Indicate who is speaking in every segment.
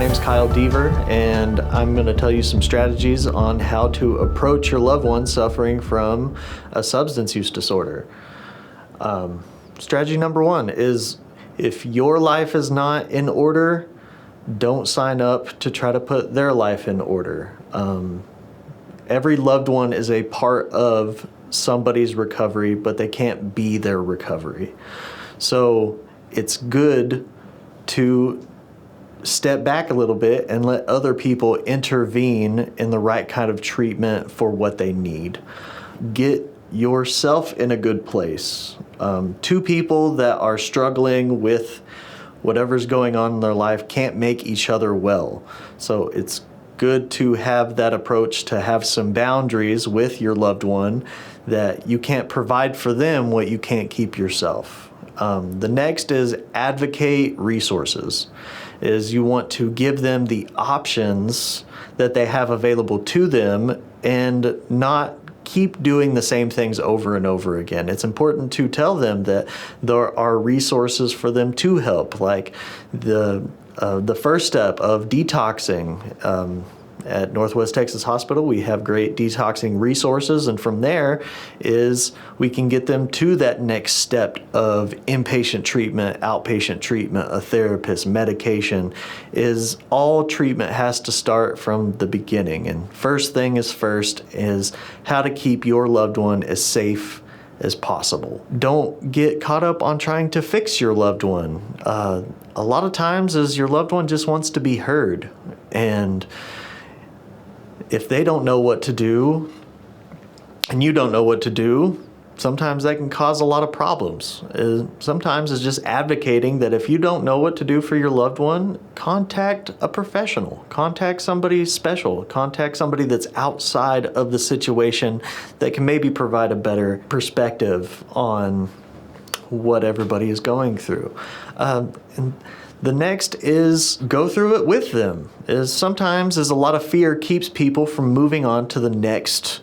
Speaker 1: name's Kyle Deaver, and I'm going to tell you some strategies on how to approach your loved one suffering from a substance use disorder. Strategy number one is, if your life is not in order, don't sign up to try to put their life in order. Every loved one is a part of somebody's recovery, but they can't be their recovery. So it's good to step back a little bit and let other people intervene in the right kind of treatment for what they need. Get yourself in a good place. Two people that are struggling with whatever's going on in their life can't make each other well. So it's good to have that approach, to have some boundaries with your loved one, that you can't provide for them what you can't keep yourself. The next is advocate resources. Is you want to give them the options that they have available to them and not keep doing the same things over and over again. It's important to tell them that there are resources for them to help, like the first step of detoxing. At Northwest Texas Hospital, we have great detoxing resources, and from there is we can get them to that next step of inpatient treatment, outpatient treatment, a therapist, medication. Is all treatment has to start from the beginning. And first thing is first is how to keep your loved one as safe as possible. Don't get caught up on trying to fix your loved one. A lot of times is your loved one just wants to be heard, and if they don't know what to do and you don't know what to do, sometimes that can cause a lot of problems. Sometimes it's just advocating that if you don't know what to do for your loved one, contact a professional, contact somebody special, contact somebody that's outside of the situation that can maybe provide a better perspective on what everybody is going through. And the next is go through it with them. Sometimes a lot of fear keeps people from moving on to the next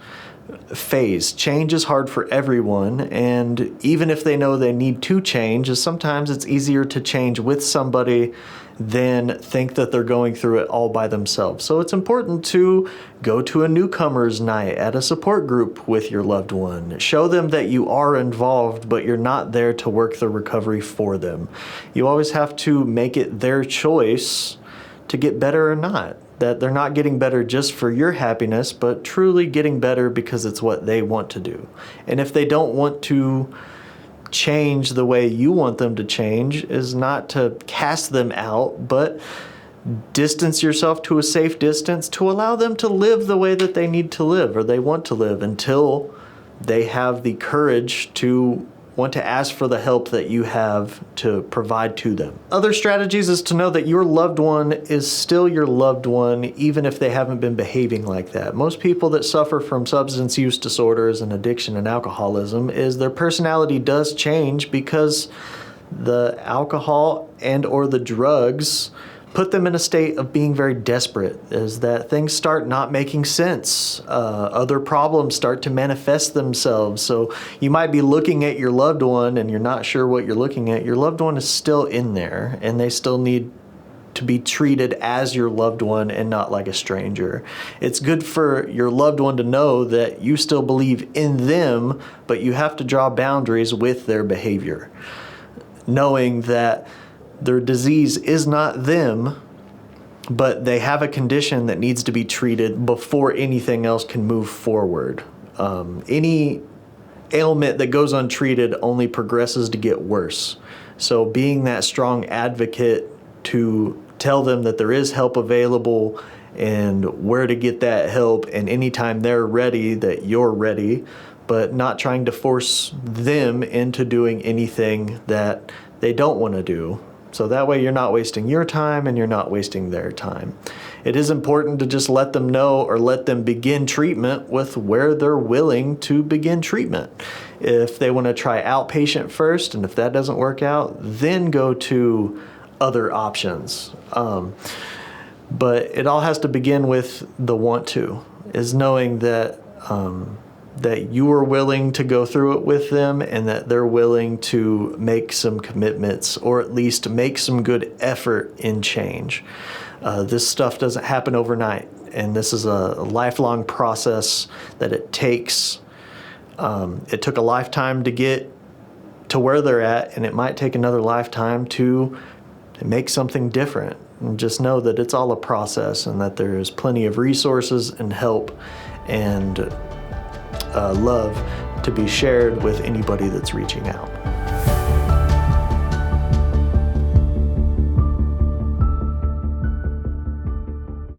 Speaker 1: phase. Change is hard for everyone, and even if they know they need to change, sometimes it's easier to change with somebody than think that they're going through it all by themselves. So it's important to go to a newcomer's night at a support group with your loved one. Show them that you are involved, but you're not there to work the recovery for them. You always have to make it their choice to get better or not. That they're not getting better just for your happiness, but truly getting better because it's what they want to do. And if they don't want to change the way you want them to change, is not to cast them out, but distance yourself to a safe distance to allow them to live the way that they need to live or they want to live until they have the courage to want to ask for the help that you have to provide to them. Other strategies is to know that your loved one is still your loved one, even if they haven't been behaving like that. Most people that suffer from substance use disorders and addiction and alcoholism is their personality does change because the alcohol and or the drugs put them in a state of being very desperate, is that things start not making sense. Other problems start to manifest themselves. So you might be looking at your loved one and you're not sure what you're looking at. Your loved one is still in there and they still need to be treated as your loved one and not like a stranger. It's good for your loved one to know that you still believe in them, but you have to draw boundaries with their behavior. Knowing that their disease is not them, but they have a condition that needs to be treated before anything else can move forward. Any ailment that goes untreated only progresses to get worse. So being that strong advocate to tell them that there is help available and where to get that help, and anytime they're ready, that you're ready, but not trying to force them into doing anything that they don't want to do. So that way you're not wasting your time and you're not wasting their time. It is important to just let them know or let them begin treatment with where they're willing to begin treatment. If they want to try outpatient first, and if that doesn't work out, then go to other options. But it all has to begin with the want to, is knowing that that you are willing to go through it with them and that they're willing to make some commitments or at least make some good effort in change. This stuff doesn't happen overnight, and this is a lifelong process that it takes. It took a lifetime to get to where they're at, and it might take another lifetime to make something different. And just know that it's all a process, and that there is plenty of resources and help and love to be shared with anybody that's reaching out.